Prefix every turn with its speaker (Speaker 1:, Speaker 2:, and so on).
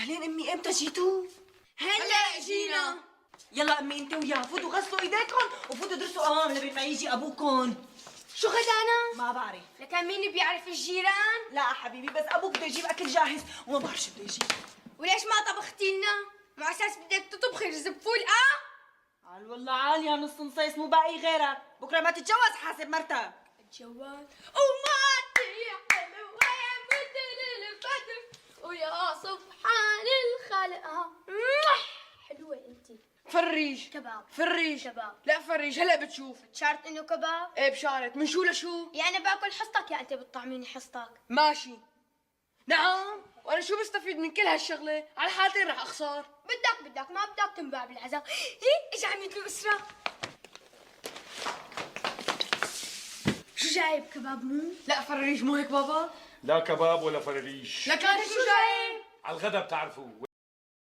Speaker 1: اهلين امي، امتى جيتوا؟
Speaker 2: هلا جينا.
Speaker 1: يلا امي انت وياه فوتوا غسلوا ايديكم وفوتوا درسوا قوام لبين ما يجي ابوكم.
Speaker 2: شو غدانا؟
Speaker 1: ما بعرف.
Speaker 2: لكن مين بيعرف الجيران؟
Speaker 1: لا حبيبي، بس ابوك بده يجيب اكل جاهز وما بعرف شو بده يجيب.
Speaker 2: وليش ما طبختي لنا؟ مع اساس بدك تطبخي رز بفول
Speaker 1: قال والله عال يا نص نصيص، مو باقي غيرك، بكره ما تتجوز حاسب مرتك.
Speaker 2: الجوال وما حلو ويا مثل البدر ويا سبحان الخلق. حلوة انتي.
Speaker 3: فريج
Speaker 2: كباب.
Speaker 3: فريج
Speaker 2: كباب.
Speaker 3: لا فريج هلا بتشوف.
Speaker 2: شارت انه كباب؟
Speaker 3: ايه بشارت. من شو لشو؟
Speaker 2: يا انا باكل حصتك يا انت بتطعميني حصتك.
Speaker 3: ماشي. نعم. وانا شو بستفيد من كل هالشغله؟ على حالتين رح اخسر.
Speaker 2: بدك ما بدك تنباع بالعزاء. هي اجى عميد الاسره. شو جايب كباب مو؟
Speaker 3: لا فريج مو هيك بابا؟
Speaker 4: لا كباب ولا فراريش.
Speaker 3: لكن شو جايب؟
Speaker 4: على الغدا بتعرفوا.